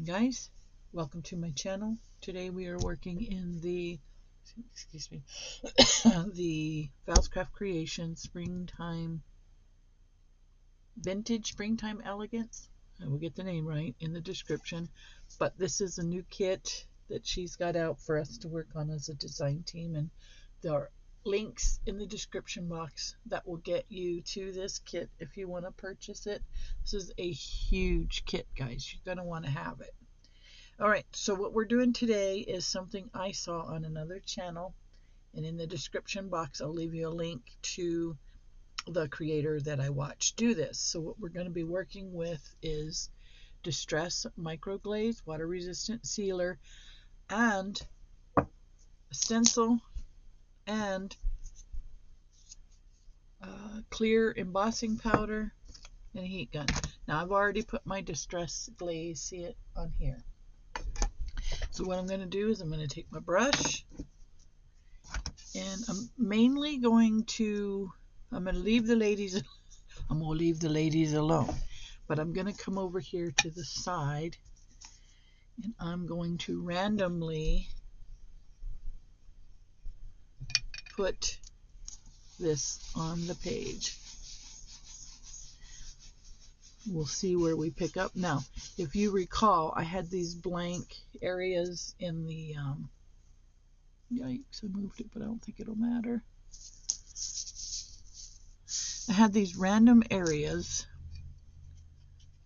morning, guys. Welcome to my channel. Today we are working in the the Valscraft Creation Springtime Vintage Springtime Elegance. I will get the name right in the description, but this is a new kit that she's got out for us to work on as a design team, and there are links in the description box that will get you to this kit if you want to purchase it. This is a huge kit, guys. You're going to want to have it. All right, so what we're doing today is something I saw on another channel, and in the description box I'll leave you a link to the creator that I watched do this. So what we're going to be working with is Distress Micro Glaze, water resistant sealer, and a stencil, and clear embossing powder, and a heat gun. Now I've already put my Distress Glaze, see it on here. So what I'm going to do is I'm going to take my brush, and I'm mainly going to leave the ladies alone, but I'm going to come over here to the side, and I'm going to randomly put this on the page. We'll see where we pick up. Now, if you recall, I had these blank areas in the yikes, I moved it, but I don't think it'll matter. I had these random areas.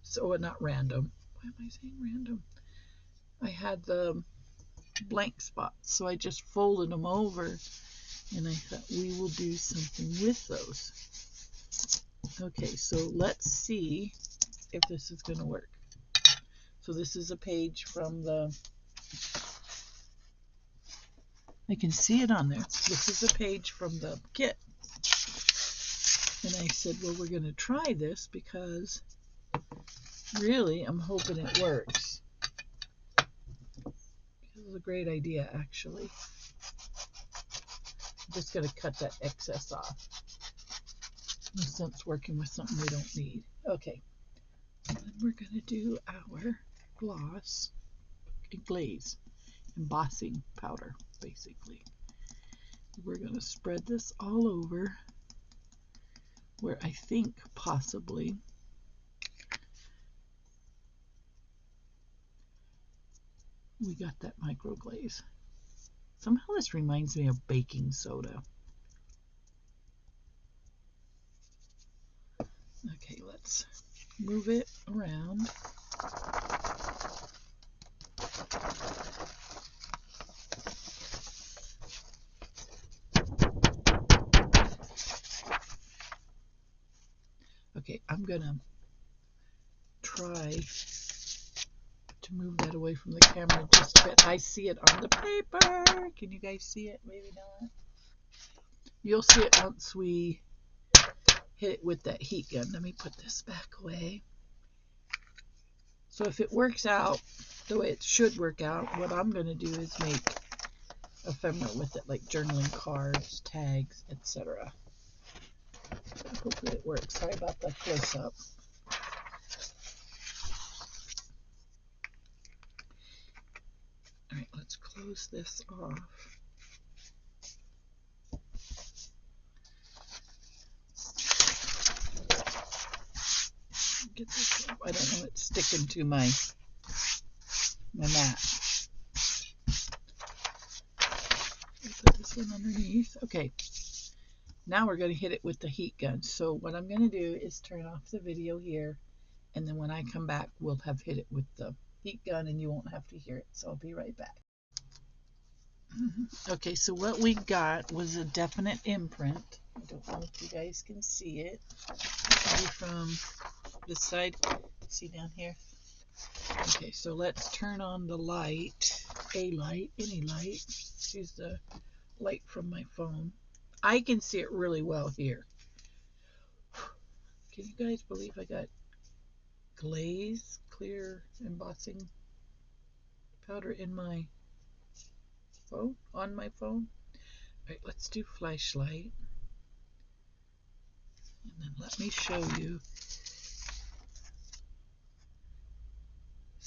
So not random. Why am I saying random? I had the blank spots, so I just folded them over, and I thought we will do something with those. Okay, so let's see if this is going to work. So this is a page from the, I can see it on there. This is a page from the kit. And I said, well, we're going to try this because really I'm hoping it works. This is a great idea, actually. I'm just going to cut that excess off. No sense working with something we don't need. Okay, and then we're going to do our glaze, embossing powder, basically. We're going to spread this all over where I think possibly we got that micro glaze. Somehow this reminds me of baking soda. Okay, let's move it around. Okay, I'm gonna try to move that away from the camera just a bit. I see it on the paper. Can you guys see it? Maybe not. You'll see it once we hit it with that heat gun. Let me put this back away. So if it works out the way it should work out, what I'm going to do is make ephemera with it, like journaling cards, tags, etc. So hopefully it works. Sorry about the close-up. All right, let's close this off. Get this up. I don't know, it's sticking to my mat. Put this one underneath. Okay, now we're going to hit it with the heat gun. So what I'm going to do is turn off the video here, and then when I come back, we'll have hit it with the heat gun, and you won't have to hear it. So I'll be right back. Okay, so what we got was a definite imprint. I don't know if you guys can see it. Maybe from this side. See down here? Okay, so let's turn on the light. Any light. Use the light from my phone. I can see it really well here. Can you guys believe I got glaze, clear embossing powder in my phone, on my phone? All right, let's do flashlight. And then let me show you.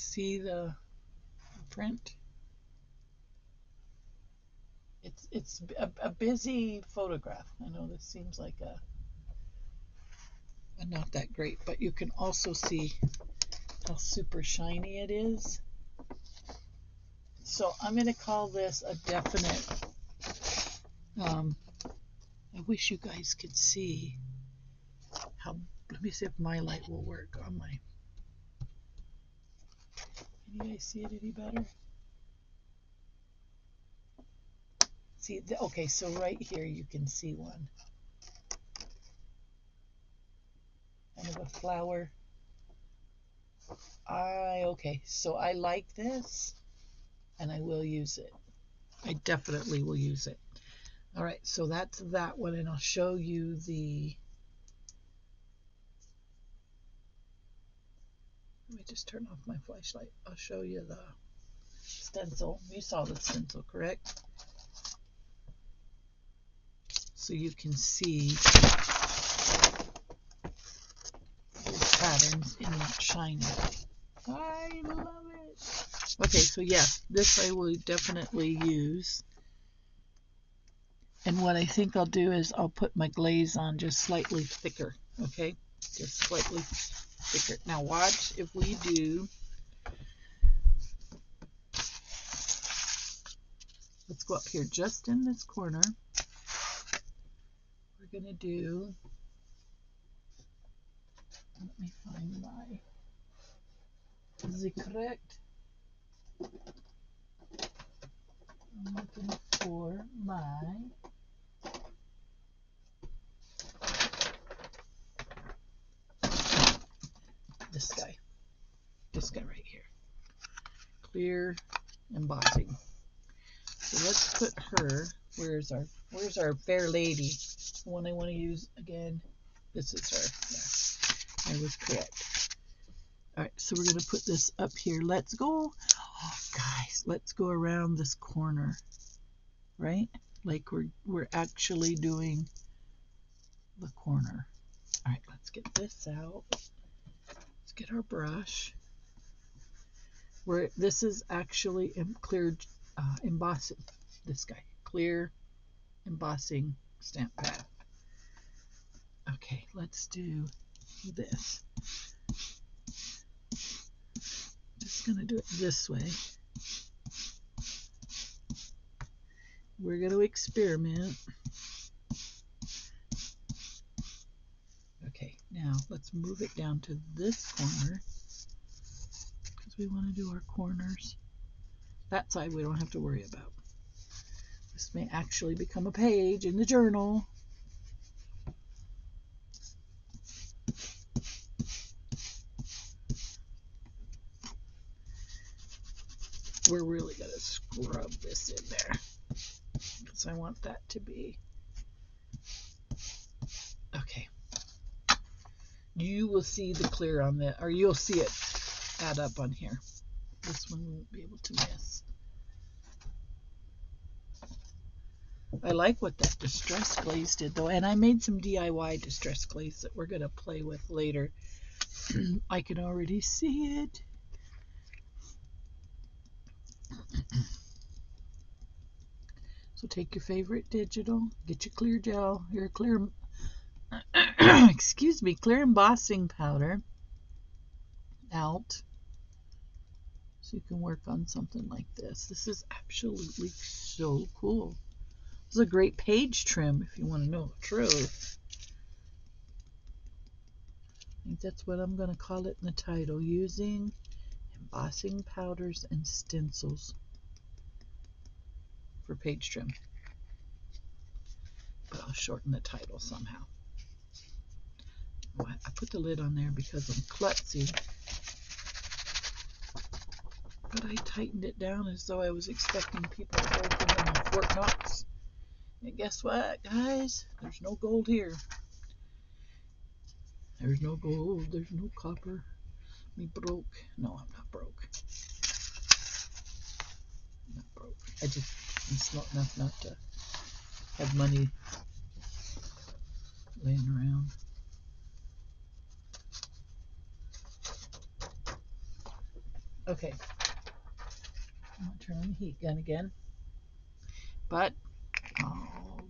see the print? It's a busy photograph. I know this seems like a not that great, but you can also see how super shiny it is. So I'm going to call this a definite. I wish you guys could see how. Let me see if my light will work on my. Can you guys see it any better? See, okay, so right here you can see one. Kind of a flower. Okay, so I like this and I will use it. I definitely will use it. All right, so that's that one, and I'll show you the. Let me just turn off my flashlight. I'll show you the stencil. You saw the stencil, correct? So you can see the patterns in that shiny. I love it. Okay, so yes, this I will definitely use. And what I think I'll do is I'll put my glaze on just slightly thicker, okay? Just slightly thicker. Now watch if we do. Let's go up here just in this corner. We're going to do, let me find my, is it correct? I'm looking for my, this guy right here. Clear embossing. So let's put her, where's our fair lady? The one I want to use again. This is her. Yeah, I was correct. All right, so we're going to put this up here. Let's go, guys, let's go around this corner, right? Like we're actually doing the corner. All right, let's get this out. Let's get our brush. This is actually clear embossing. This guy, clear embossing stamp pad. Okay, let's do this. Just gonna do it this way. We're gonna experiment. Okay, now let's move it down to this corner because we want to do our corners. That side we don't have to worry about. This may actually become a page in the journal. We're really going to scrub this in there because I want that to be. Okay. You will see the clear on that, or you'll see it add up on here. This one we won't be able to miss. I like what that distress glaze did though, and I made some DIY distress glaze that we're going to play with later. I can already see it. So take your favorite digital, get your clear gel, your clear, excuse me, clear embossing powder out. So you can work on something like this. This is absolutely so cool. This is a great page trim if you want to know the truth. I think that's what I'm going to call it in the title, using embossing powders and stencils for page trim. But I'll shorten the title somehow. I put the lid on there because I'm klutzy. But I tightened it down as though I was expecting people to open them in Fort Knox. And guess what, guys? There's no gold here. There's no gold. There's no copper. Me broke. No, I'm not broke. I'm not broke. I'm smart enough not to have money laying around. Okay, I'm going to turn on the heat gun again, but I'll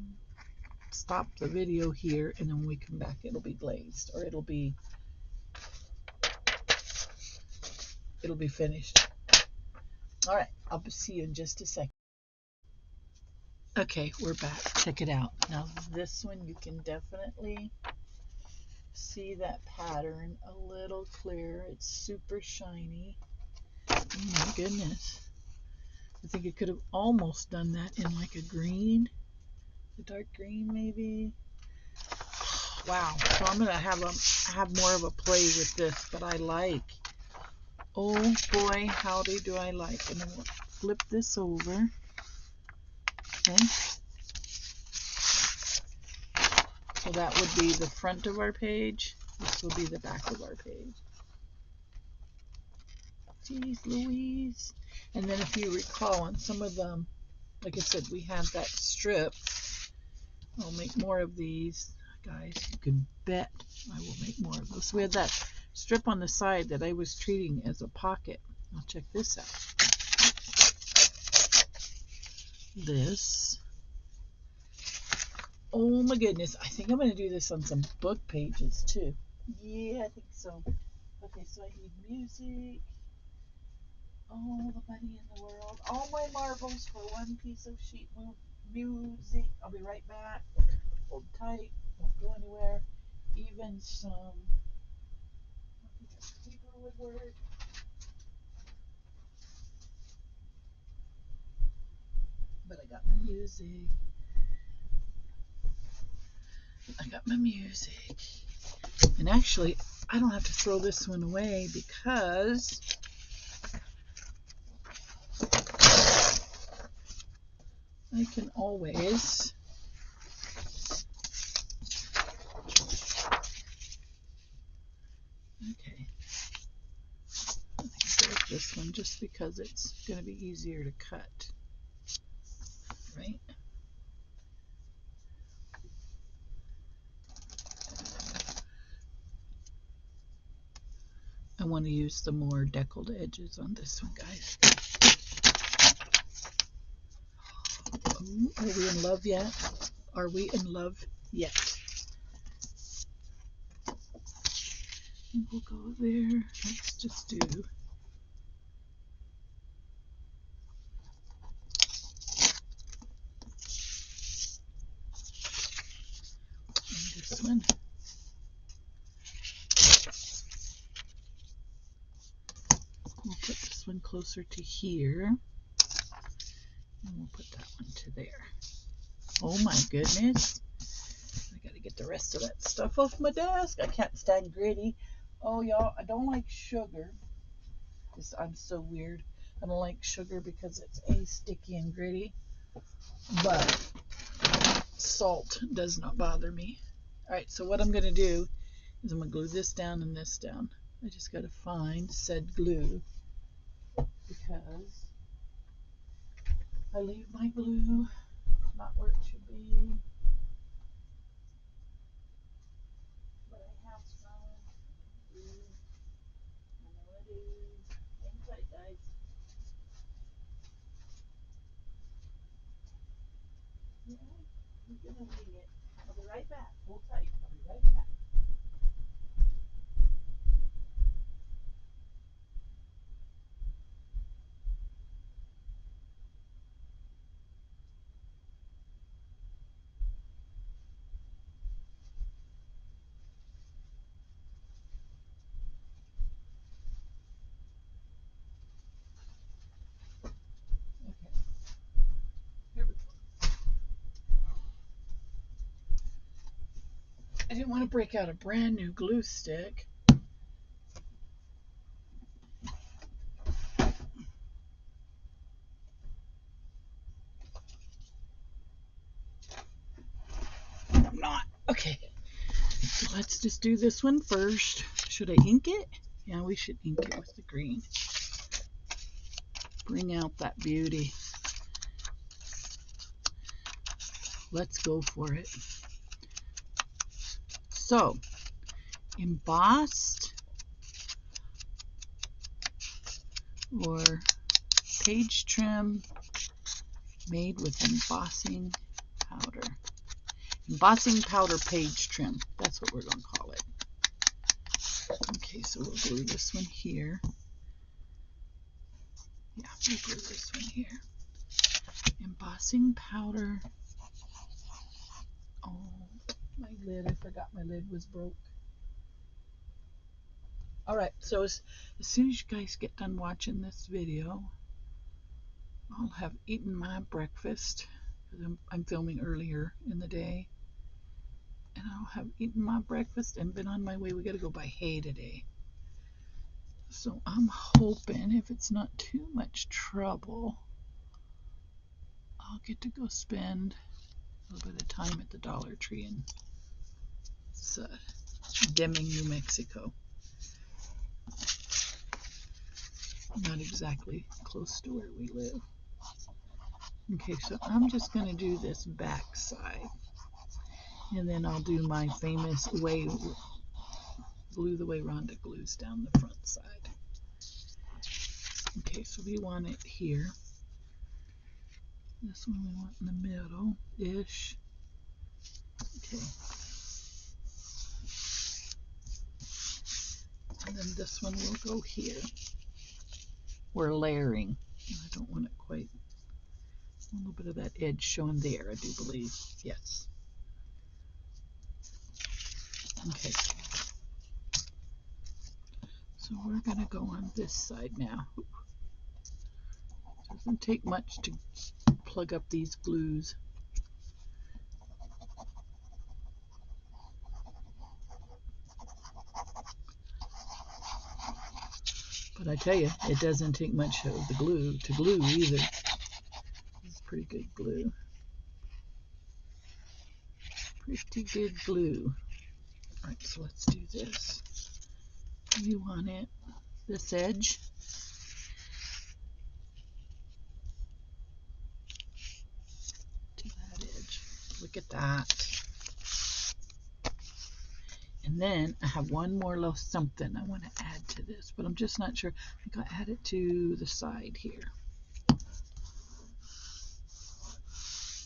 stop the video here, and then when we come back it'll be glazed, or it'll be finished. All right, I'll see you in just a second. Okay, we're back. Check it out. Now this one you can definitely see that pattern a little clearer. It's super shiny. Oh my goodness. I think it could have almost done that in like a green, a dark green maybe. Wow. So I'm gonna have more of a play with this, but I like. Oh boy, howdy do I like. And then we'll flip this over. Okay. So that would be the front of our page. This will be the back of our page. Jeez Louise. And then if you recall on some of them, like I said, we had that strip. I'll make more of these. Guys, you can bet I will make more of those. So we had that strip on the side that I was treating as a pocket. Now check this out. This. Oh my goodness. I think I'm going to do this on some book pages too. Yeah, I think so. Okay, so I need music. All the money in the world. All my marbles for one piece of sheet music. I'll be right back. Hold tight. Won't go anywhere. Even some. I think a paper would work. But I got my music. I got my music. And actually, I don't have to throw this one away because I can always okay. I think I'll this one just because it's going to be easier to cut. Right? I want to use the more deckled edges on this one, guys. Ooh, are we in love yet? Are we in love yet? We'll go there. Let's just do this one. We'll put this one closer to here. And we'll put that one to there. Oh my goodness. I gotta get the rest of that stuff off my desk. I can't stand gritty. Oh y'all, I don't like sugar. I'm so weird. I don't like sugar because it's sticky and gritty. But salt does not bother me. Alright, so what I'm gonna do is I'm gonna glue this down and this down. I just gotta find said glue because I leave my glue not where it should be. But I have some glue. I know I do. Hang tight, guys. Yeah, we're gonna wing it. I'll be right back. Hold tight. I'll be right back. Okay. Here we go. I didn't want to break out a brand new glue stick. I'm not. Okay. So let's just do this one first. Should I ink it? Yeah, we should ink it with the green. Bring out that beauty. Let's go for it. So, embossed or page trim made with embossing powder. Embossing powder page trim. That's what we're going to call it. Okay, so we'll glue this one here. Yeah, we'll glue this one here. Embossing powder. Oh, my lid. I forgot my lid was broke. Alright, so as soon as you guys get done watching this video, I'll have eaten my breakfast. I'm filming earlier in the day. And I'll have eaten my breakfast and been on my way. We got to go buy hay today. So I'm hoping if it's not too much trouble, I'll get to go spend a little bit of time at the Dollar Tree in Deming, New Mexico. Not exactly close to where we live. Okay, so I'm just going to do this back side. And then I'll do my famous glue the way Rhonda glues down the front side. Okay, so we want it here. This one we want in the middle-ish. Okay. And then this one will go here. We're layering. I don't want it quite. A little bit of that edge showing there, I do believe. Yes. Okay. So we're going to go on this side now. Doesn't take much to plug up these glues. But I tell you, it doesn't take much of the glue to glue either. It's pretty good glue. Pretty good glue. All right, so let's do this. We want it this edge. To that edge. Look at that. And then I have one more little something I want to add to this, but I'm just not sure. I think I'll add it to the side here.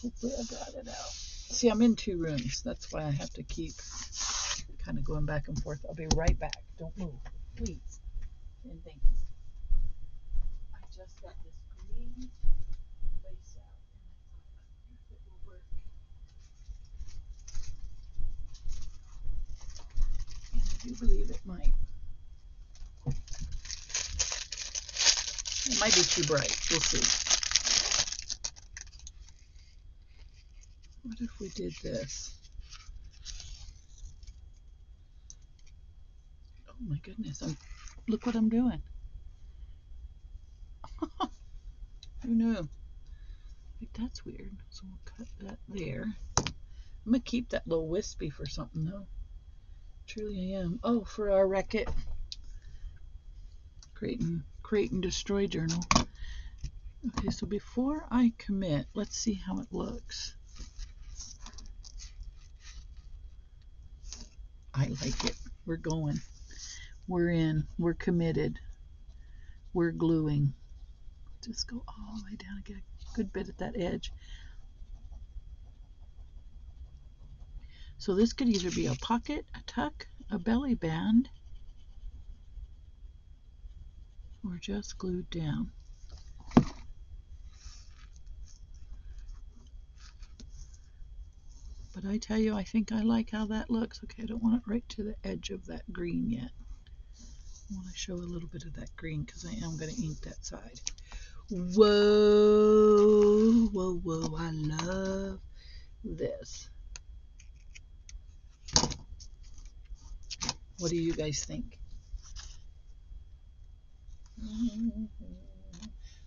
Hopefully I got it out. See, I'm in two rooms. That's why I have to keep kind of going back and forth. I'll be right back. Don't move, please. And thank you. I just got this green lace out, and I thought, I wonder if it will work. And I do believe it might. It might be too bright. We'll see. What if we did this? Oh my goodness. Look what I'm doing. Who knew? Like, that's weird. So we'll cut that there. I'm going to keep that little wispy for something though. Truly I am. Oh, for our Wreck-It Create and Destroy journal. Okay, so before I commit, let's see how it looks. I like it. We're going. We're in. We're committed. We're gluing. Just go all the way down and get a good bit at that edge. So this could either be a pocket, a tuck, a belly band, or just glued down. But I tell you, I think I like how that looks. Okay, I don't want it right to the edge of that green yet. I want to show a little bit of that green because I am going to ink that side. Whoa, whoa, whoa, I love this. What do you guys think?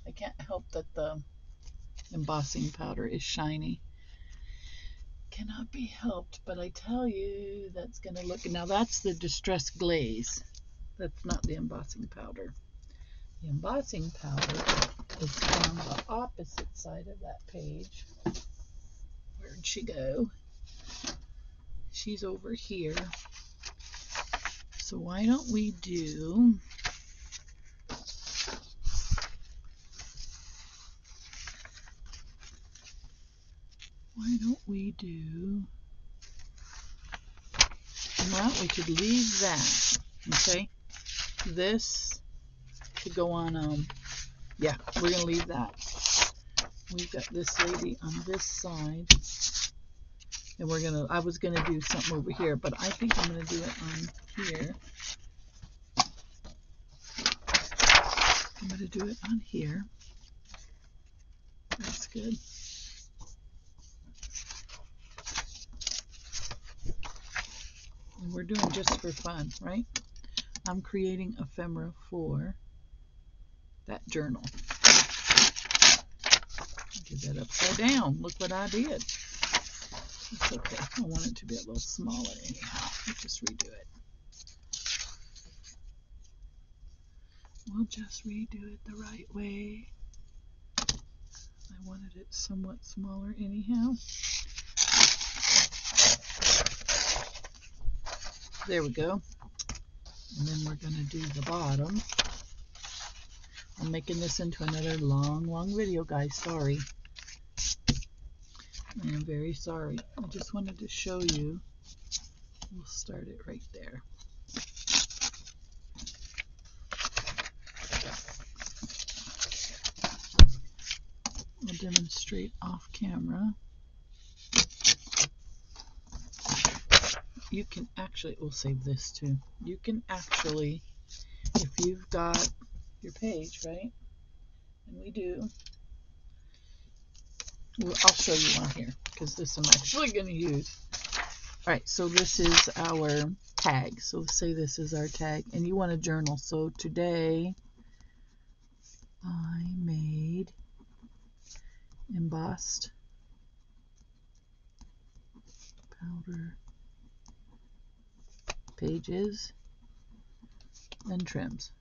I can't help that the embossing powder is shiny. Cannot be helped, but I tell you, that's going to look. Now that's the Distressed Glaze. That's not the embossing powder. The embossing powder is on the opposite side of that page. Where'd she go? She's over here. So why don't we do we do, well, we could leave that, okay? This could go on, yeah, we're going to leave that. We've got this lady on this side, and I was going to do something over here, but I think I'm going to do it on here. I'm going to do it on here. That's good. And we're doing just for fun, right? I'm creating ephemera for that journal. Get that upside down. Look what I did. It's okay. I want it to be a little smaller anyhow. Let's just redo it. We'll just redo it the right way. I wanted it somewhat smaller anyhow. There we go. And then we're going to do the bottom. I'm making this into another long video, guys. Sorry. I am very sorry. I just wanted to show you. We'll start it right there. I'll demonstrate off camera. You can actually, we'll save this too. You can actually, if you've got your page, right? And we do. Well, I'll show you on here because this I'm actually going to use. All right, so this is our tag. So let's say this is our tag, and you want a journal. So today I made embossed powder pages and trims.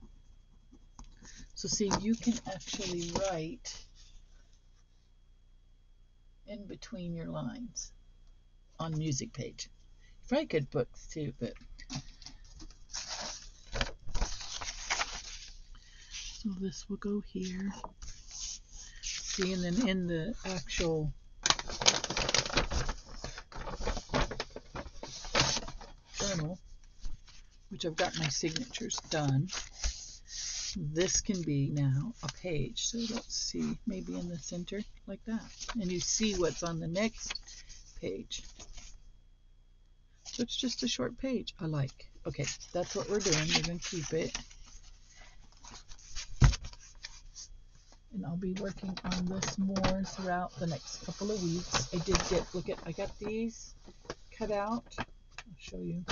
So see, you can actually write in between your lines on music page. You probably could books too, but so this will go here. See, and then in the actual journal, which I've got my signatures done, this can be now a page. So let's see, maybe in the center like that. And you see what's on the next page. So it's just a short page. I like. Okay, that's what we're doing. We're going to keep it. And I'll be working on this more throughout the next couple of weeks. I did get, look at, I got these cut out. I'll show you.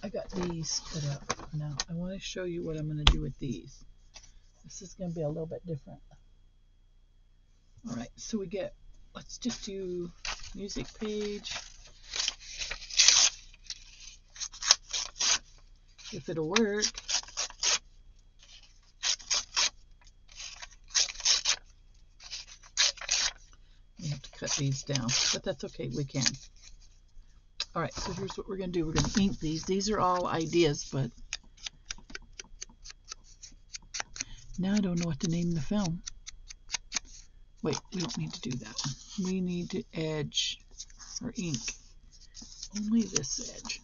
I got these cut out. Now I want to show you what I'm going to do with these. This is going to be a little bit different. All right, so we get, let's just do music page. If it'll work. We have to cut these down, but that's okay, we can. All right, so here's what we're going to do. We're going to ink these. These are all ideas, but now I don't know what to name the film. Wait, we don't need to do that. We need to edge or ink only this edge.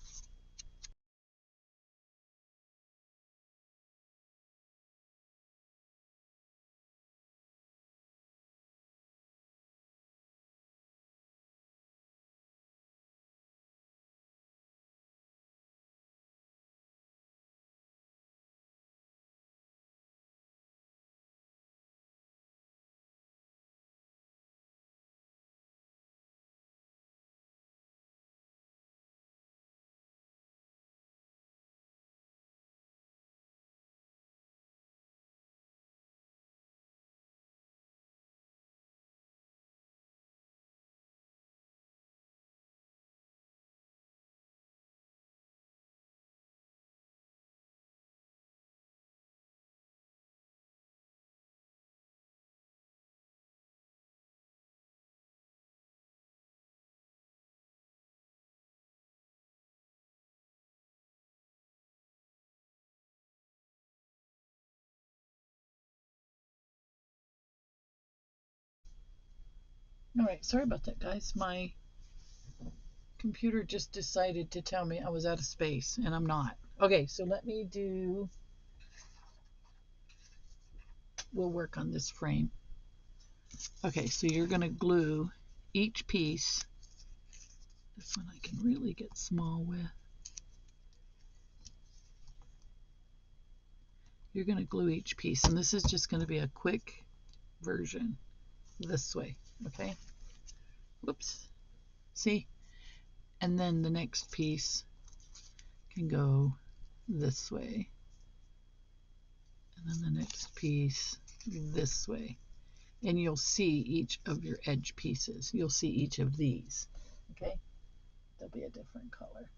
All right, sorry about that, guys. My computer just decided to tell me I was out of space, and I'm not. Okay, so let me do, we'll work on this frame. Okay, so you're going to glue each piece. This one I can really get small with. You're going to glue each piece, and this is just going to be a quick version this way, okay? Whoops. See? And then the next piece can go this way. And then the next piece this way. And you'll see each of your edge pieces. You'll see each of these, okay? They'll be a different color.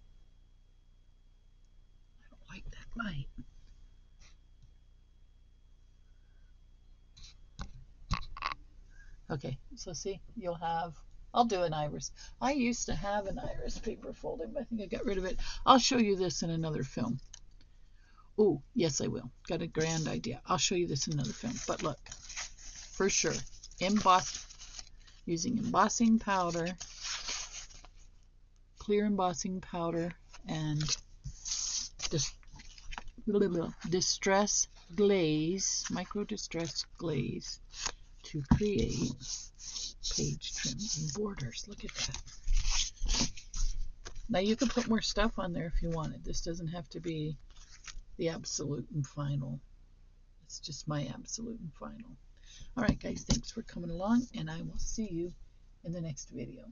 I don't like that light. Okay, so see, you'll have, I'll do an iris. I used to have an iris paper folder, but I think I got rid of it. I'll show you this in another film. Oh, yes, I will. Got a grand idea. I'll show you this in another film. But look, for sure, emboss, using embossing powder, clear embossing powder, and distress glaze, micro distress glaze, to create page trims and borders. Look at that. Now you can put more stuff on there if you wanted. This doesn't have to be the absolute and final. It's just my absolute and final. All right, guys, thanks for coming along, and I will see you in the next video.